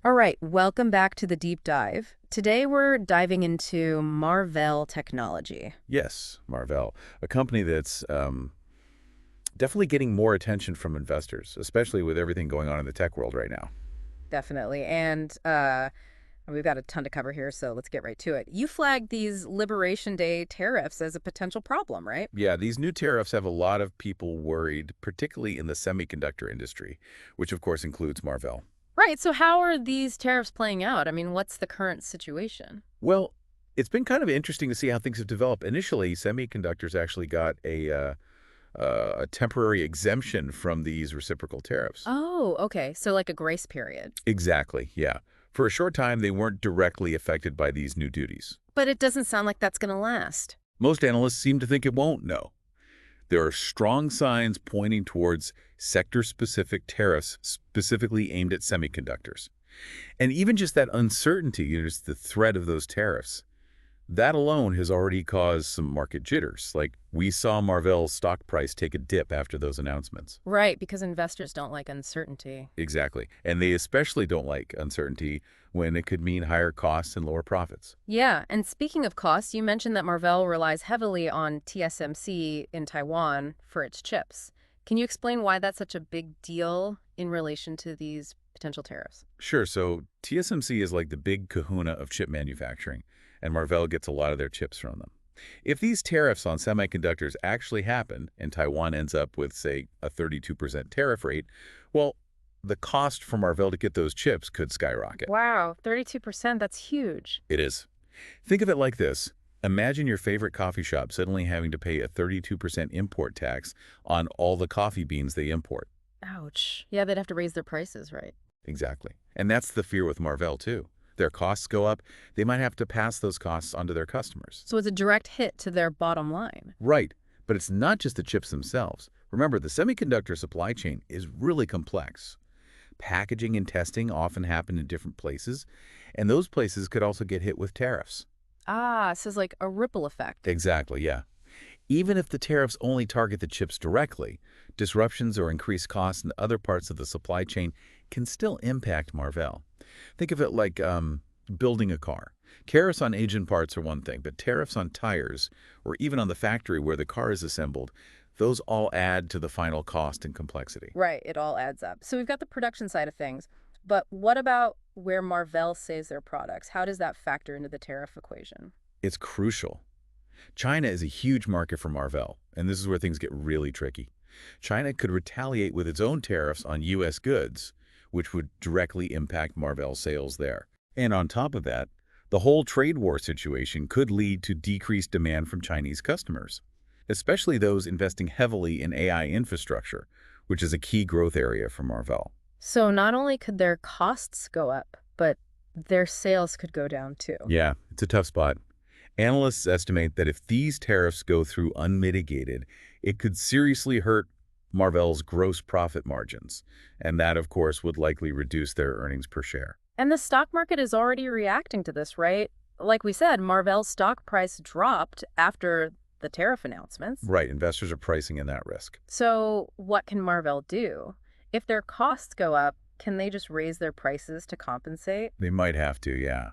All right, welcome back to the deep dive. Today we're diving into Marvell Technology. Yes, Marvell, a company that's definitely getting more attention from investors, especially with everything going on in the tech world right now. Definitely. And we've got a ton to cover here, so let's get right to it. You flagged these Liberation Day tariffs as a potential problem, right? Yeah, these new tariffs have a lot of people worried, particularly in the semiconductor industry, which of course includes Marvell. Right, so how are these tariffs playing out? I mean, what's the current situation? Well, it's been kind of interesting to see how things have developed. Initially, semiconductors actually got a temporary exemption from these reciprocal tariffs. Oh, okay, so like a grace period. Exactly, yeah. For a short time, they weren't directly affected by these new duties. But it doesn't sound like that's going to last. Most analysts seem to think it won't, no. There are strong signs pointing towards sector-specific tariffs specifically aimed at semiconductors. And even just that uncertainty, just the threat of those tariffs, that alone has already caused some market jitters. Like we saw Marvell's stock price take a dip after those announcements. Right, because investors don't like uncertainty. Exactly. And they especially don't like uncertainty when it could mean higher costs and lower profits. Yeah, and speaking of costs, you mentioned that Marvell relies heavily on TSMC in Taiwan for its chips. Can you explain why that's such a big deal in relation to these potential tariffs? Sure, so TSMC is like the big kahuna of chip manufacturing, and Marvell gets a lot of their chips from them. If these tariffs on semiconductors actually happen, and Taiwan ends up with, say, a 32% tariff rate, well, the cost for Marvell to get those chips could skyrocket. Wow, 32%, that's huge. It is. Think of it like this. Imagine your favorite coffee shop suddenly having to pay a 32% import tax on all the coffee beans they import. Ouch. Yeah, they'd have to raise their prices, right? Exactly. And that's the fear with Marvell, too. Their costs go up, they might have to pass those costs on to their customers. So it's a direct hit to their bottom line. Right. But it's not just the chips themselves. Remember, the semiconductor supply chain is really complex. Packaging and testing often happen in different places, and those places could also get hit with tariffs. Ah, so it's like a ripple effect. Exactly, yeah. Even if the tariffs only target the chips directly, disruptions or increased costs in other parts of the supply chain can still impact Marvell. Think of it like building a car. Tariffs on engine parts are one thing, but tariffs on tires, or even on the factory where the car is assembled, those all add to the final cost and complexity. Right, it all adds up. So we've got the production side of things, but what about where Marvell saves their products? How does that factor into the tariff equation? It's crucial. China is a huge market for Marvell, and this is where things get really tricky. China could retaliate with its own tariffs on U.S. goods, which would directly impact Marvell sales there. And on top of that, the whole trade war situation could lead to decreased demand from Chinese customers, especially those investing heavily in AI infrastructure, which is a key growth area for Marvell. So not only could their costs go up, but their sales could go down too. Yeah, it's a tough spot. Analysts estimate that if these tariffs go through unmitigated, it could seriously hurt Marvell's gross profit margins, and that, of course, would likely reduce their earnings per share. And the stock market is already reacting to this, right? Like we said, Marvell's stock price dropped after the tariff announcements. Right, investors are pricing in that risk. So what can Marvell do? If their costs go up, can they just raise their prices to compensate? They might have to, yeah.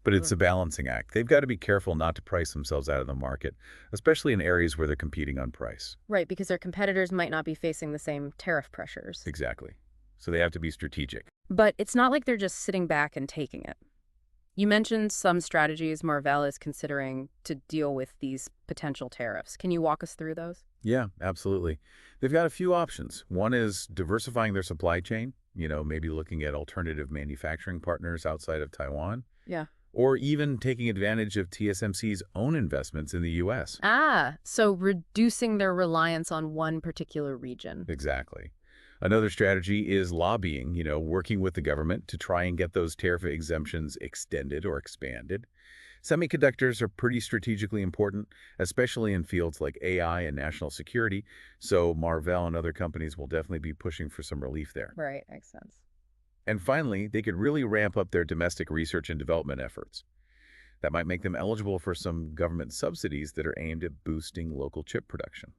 But it's a balancing act. They've got to be careful not to price themselves out of the market, especially in areas where they're competing on price. Right, because their competitors might not be facing the same tariff pressures. Exactly. So they have to be strategic. But it's not like they're just sitting back and taking it. You mentioned some strategies Marvell is considering to deal with these potential tariffs. Can you walk us through those? Yeah, absolutely. They've got a few options. One is diversifying their supply chain, maybe looking at alternative manufacturing partners outside of Taiwan, Yeah. or even taking advantage of TSMC's own investments in the U.S. Ah, so reducing their reliance on one particular region. Exactly. Another strategy is lobbying, working with the government to try and get those tariff exemptions extended or expanded. Semiconductors are pretty strategically important, especially in fields like AI and national security, so Marvell and other companies will definitely be pushing for some relief there. Right, makes sense. And finally, they could really ramp up their domestic research and development efforts. That might make them eligible for some government subsidies that are aimed at boosting local chip production.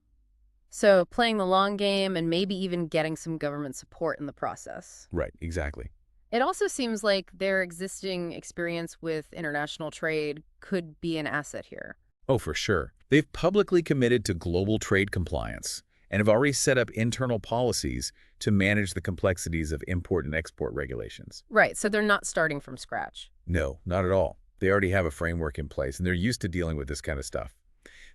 So playing the long game and maybe even getting some government support in the process. Right, exactly. It also seems like their existing experience with international trade could be an asset here. Oh, for sure. They've publicly committed to global trade compliance and have already set up internal policies to manage the complexities of import and export regulations. Right, so they're not starting from scratch. No, not at all. They already have a framework in place, and they're used to dealing with this kind of stuff.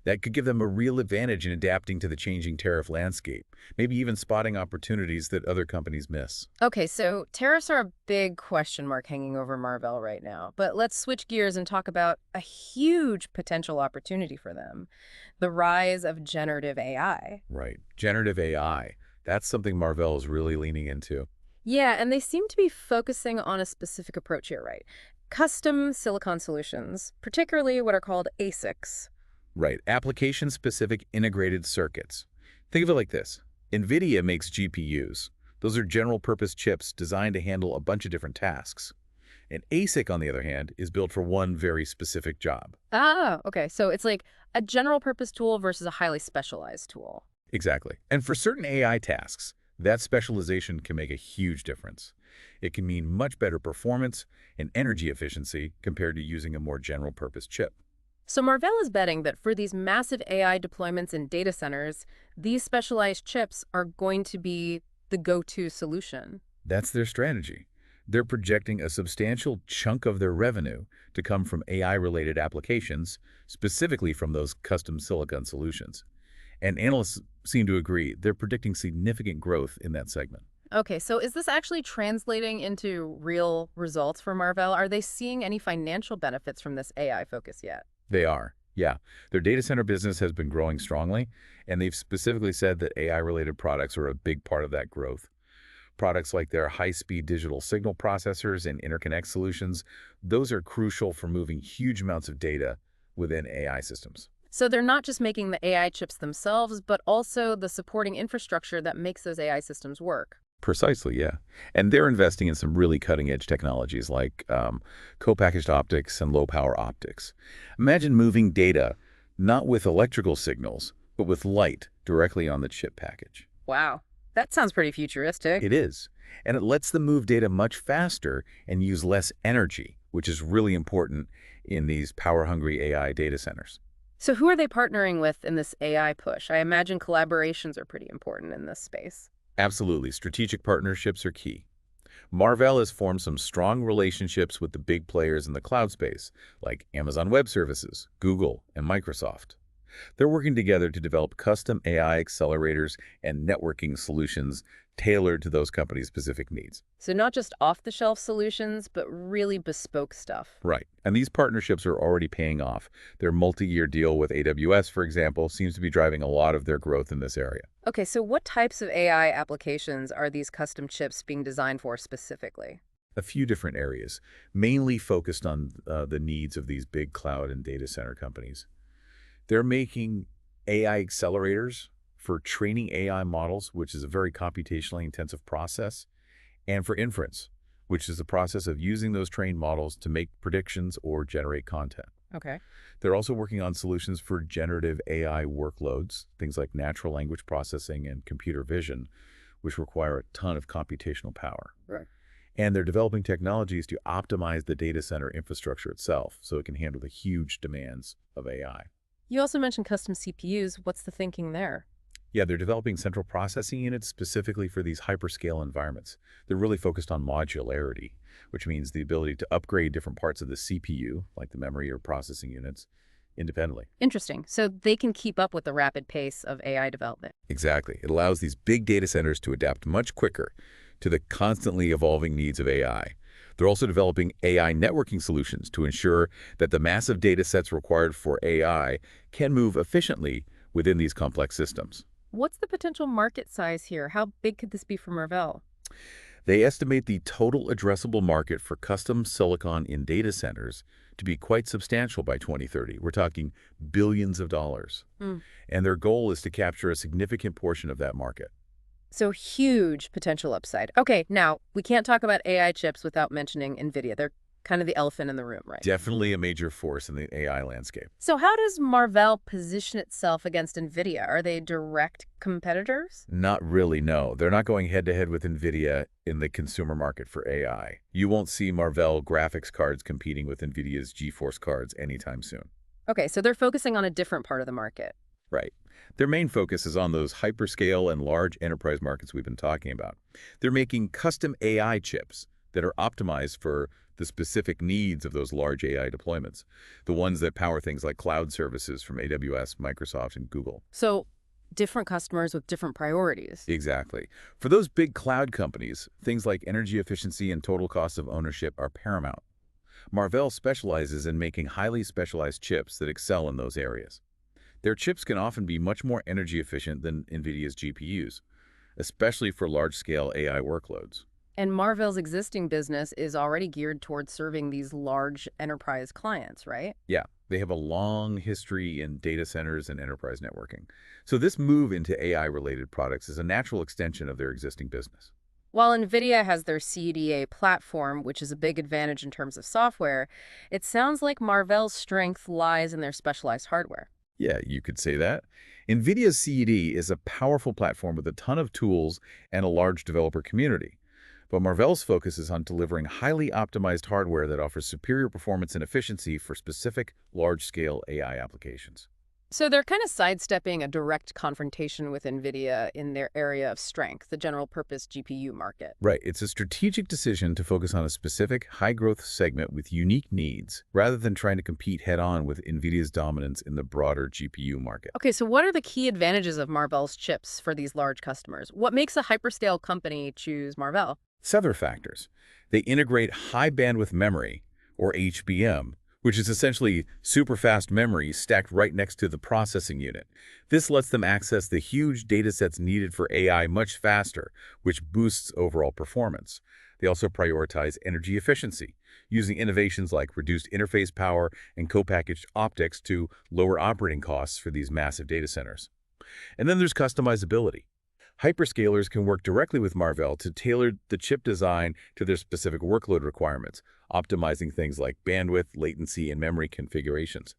That could give them a real advantage in adapting to the changing tariff landscape, maybe even spotting opportunities that other companies miss. Okay, so tariffs are a big question mark hanging over Marvell right now. But let's switch gears and talk about a huge potential opportunity for them, the rise of generative AI. Right. Generative AI. That's something Marvell is really leaning into. Yeah, and they seem to be focusing on a specific approach here, right? Custom silicon solutions, particularly what are called ASICs. Right. Application-specific integrated circuits. Think of it like this. Nvidia makes GPUs. Those are general-purpose chips designed to handle a bunch of different tasks. An ASIC, on the other hand, is built for one very specific job. Ah, okay. So it's like a general purpose tool versus a highly specialized tool. Exactly. And for certain AI tasks, that specialization can make a huge difference. It can mean much better performance and energy efficiency compared to using a more general-purpose chip. So Marvell is betting that for these massive AI deployments in data centers, these specialized chips are going to be the go-to solution. That's their strategy. They're projecting a substantial chunk of their revenue to come from AI-related applications, specifically from those custom silicon solutions. And analysts seem to agree they're predicting significant growth in that segment. Okay, so is this actually translating into real results for Marvell? Are they seeing any financial benefits from this AI focus yet? They are, yeah. Their data center business has been growing strongly, and they've specifically said that AI-related products are a big part of that growth. Products like their high-speed digital signal processors and interconnect solutions, those are crucial for moving huge amounts of data within AI systems. So they're not just making the AI chips themselves, but also the supporting infrastructure that makes those AI systems work. Precisely, yeah. And they're investing in some really cutting-edge technologies like co-packaged optics and low-power optics. Imagine moving data not with electrical signals, but with light directly on the chip package. Wow, that sounds pretty futuristic. It is. And it lets them move data much faster and use less energy, which is really important in these power-hungry AI data centers. So who are they partnering with in this AI push? I imagine collaborations are pretty important in this space. Absolutely. Strategic partnerships are key. Marvell has formed some strong relationships with the big players in the cloud space, like Amazon Web Services, Google, and Microsoft. They're working together to develop custom AI accelerators and networking solutions tailored to those companies' specific needs. So not just off-the-shelf solutions, but really bespoke stuff. Right. And these partnerships are already paying off. Their multi-year deal with AWS, for example, seems to be driving a lot of their growth in this area. Okay, so what types of AI applications are these custom chips being designed for specifically? A few different areas, mainly focused on the needs of these big cloud and data center companies. They're making AI accelerators for training AI models, which is a very computationally intensive process, and for inference, which is the process of using those trained models to make predictions or generate content. Okay. They're also working on solutions for generative AI workloads, things like natural language processing and computer vision, which require a ton of computational power. Right. And they're developing technologies to optimize the data center infrastructure itself so it can handle the huge demands of AI. You also mentioned custom CPUs. What's the thinking there? Yeah, they're developing central processing units specifically for these hyperscale environments. They're really focused on modularity, which means the ability to upgrade different parts of the CPU, like the memory or processing units, independently. Interesting. So they can keep up with the rapid pace of AI development. Exactly. It allows these big data centers to adapt much quicker to the constantly evolving needs of AI. They're also developing AI networking solutions to ensure that the massive data sets required for AI can move efficiently within these complex systems. What's the potential market size here? How big could this be for Marvell? They estimate the total addressable market for custom silicon in data centers to be quite substantial by 2030. We're talking billions of dollars. Hmm. And their goal is to capture a significant portion of that market. So huge potential upside. Okay, now we can't talk about AI chips without mentioning Nvidia. They're Kind of the elephant in the room, right? Definitely a major force in the AI landscape. So how does Marvell position itself against Nvidia? Are they direct competitors? Not really, no. They're not going head-to-head with Nvidia in the consumer market for AI. You won't see Marvell graphics cards competing with Nvidia's GeForce cards anytime soon. Okay, so they're focusing on a different part of the market. Right. Their main focus is on those hyperscale and large enterprise markets we've been talking about. They're making custom AI chips that are optimized for the specific needs of those large AI deployments, the ones that power things like cloud services from AWS, Microsoft, and Google. So different customers with different priorities. Exactly. For those big cloud companies, things like energy efficiency and total cost of ownership are paramount. Marvell specializes in making highly specialized chips that excel in those areas. Their chips can often be much more energy efficient than NVIDIA's GPUs, especially for large-scale AI workloads. And Marvell's existing business is already geared towards serving these large enterprise clients, right? Yeah, they have a long history in data centers and enterprise networking. So this move into AI-related products is a natural extension of their existing business. While NVIDIA has their CDA platform, which is a big advantage in terms of software, it sounds like Marvell's strength lies in their specialized hardware. Yeah, you could say that. NVIDIA's CED is a powerful platform with a ton of tools and a large developer community. But Marvell's focus is on delivering highly optimized hardware that offers superior performance and efficiency for specific large-scale AI applications. So they're kind of sidestepping a direct confrontation with NVIDIA in their area of strength, the general purpose GPU market. Right, it's a strategic decision to focus on a specific high-growth segment with unique needs, rather than trying to compete head-on with NVIDIA's dominance in the broader GPU market. Okay, so what are the key advantages of Marvell's chips for these large customers? What makes a hyperscale company choose Marvell? Several factors. They integrate high bandwidth memory, or HBM, which is essentially super fast memory stacked right next to the processing unit. This lets them access the huge datasets needed for AI much faster, which boosts overall performance. They also prioritize energy efficiency, using innovations like reduced interface power and co-packaged optics to lower operating costs for these massive data centers. And then there's customizability. Hyperscalers can work directly with Marvell to tailor the chip design to their specific workload requirements, optimizing things like bandwidth, latency, and memory configurations.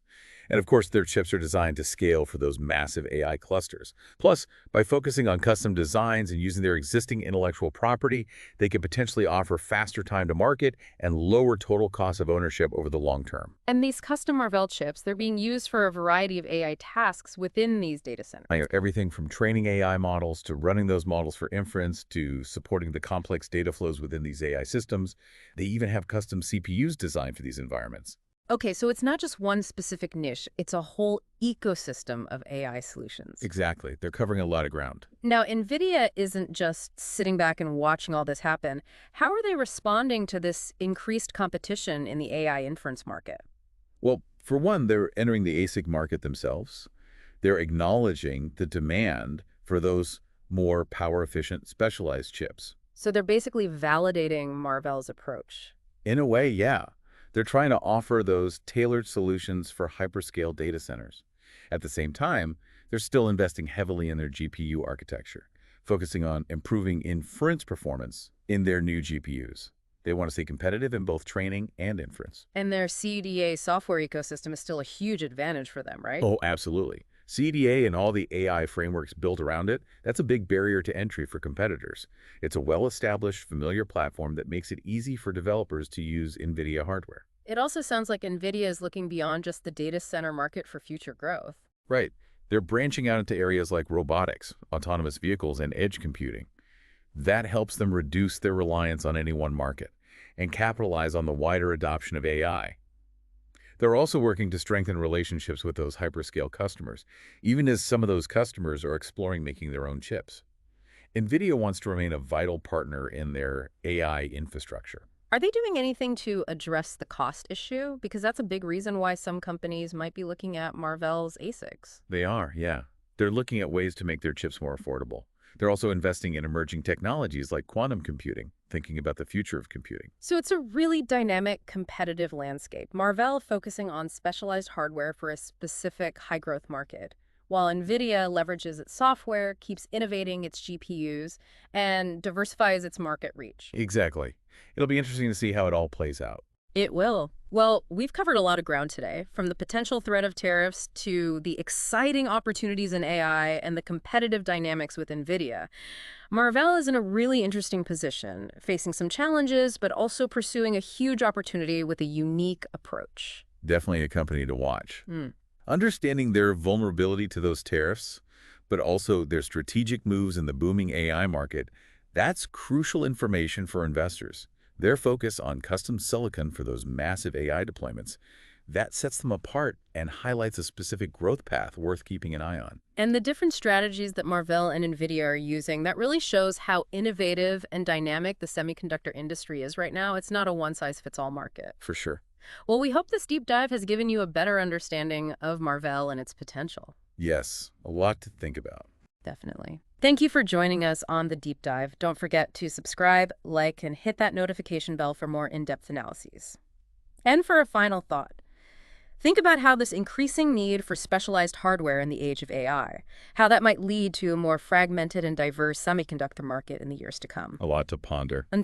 And of course, their chips are designed to scale for those massive AI clusters. Plus, by focusing on custom designs and using their existing intellectual property, they can potentially offer faster time to market and lower total cost of ownership over the long term. And these custom Marvell chips, they're being used for a variety of AI tasks within these data centers. Everything from training AI models to running those models for inference to supporting the complex data flows within these AI systems. They even have custom CPUs designed for these environments. Okay, so it's not just one specific niche, it's a whole ecosystem of AI solutions. Exactly. They're covering a lot of ground. Now, NVIDIA isn't just sitting back and watching all this happen. How are they responding to this increased competition in the AI inference market? Well, for one, they're entering the ASIC market themselves. They're acknowledging the demand for those more power-efficient, specialized chips. So they're basically validating Marvell's approach. In a way, yeah. They're trying to offer those tailored solutions for hyperscale data centers. At the same time, they're still investing heavily in their GPU architecture, focusing on improving inference performance in their new GPUs. They want to stay competitive in both training and inference. And their CDA software ecosystem is still a huge advantage for them, right? Oh, absolutely. CDA and all the AI frameworks built around it, that's a big barrier to entry for competitors. It's a well-established, familiar platform that makes it easy for developers to use NVIDIA hardware. It also sounds like NVIDIA is looking beyond just the data center market for future growth. Right. They're branching out into areas like robotics, autonomous vehicles, and edge computing. That helps them reduce their reliance on any one market and capitalize on the wider adoption of AI. They're also working to strengthen relationships with those hyperscale customers, even as some of those customers are exploring making their own chips. NVIDIA wants to remain a vital partner in their AI infrastructure. Are they doing anything to address the cost issue? Because that's a big reason why some companies might be looking at Marvell's ASICs. They are, yeah. They're looking at ways to make their chips more affordable. They're also investing in emerging technologies like quantum computing, thinking about the future of computing. So it's a really dynamic, competitive landscape. Marvell focusing on specialized hardware for a specific high-growth market, while NVIDIA leverages its software, keeps innovating its GPUs, and diversifies its market reach. Exactly. It'll be interesting to see how it all plays out. It will. Well, we've covered a lot of ground today, from the potential threat of tariffs to the exciting opportunities in AI and the competitive dynamics with Nvidia. Marvell is in a really interesting position, facing some challenges, but also pursuing a huge opportunity with a unique approach. Definitely a company to watch. Hmm. Understanding their vulnerability to those tariffs, but also their strategic moves in the booming AI market, that's crucial information for investors. Their focus on custom silicon for those massive AI deployments, that sets them apart and highlights a specific growth path worth keeping an eye on. And the different strategies that Marvell and Nvidia are using, that really shows how innovative and dynamic the semiconductor industry is right now. It's not a one-size-fits-all market. For sure. Well, we hope this deep dive has given you a better understanding of Marvell and its potential. Yes, a lot to think about. Definitely. Thank you for joining us on the deep dive. Don't forget to subscribe, like, and hit that notification bell for more in-depth analyses. And for a final thought, think about how this increasing need for specialized hardware in the age of AI, how that might lead to a more fragmented and diverse semiconductor market in the years to come. A lot to ponder. Until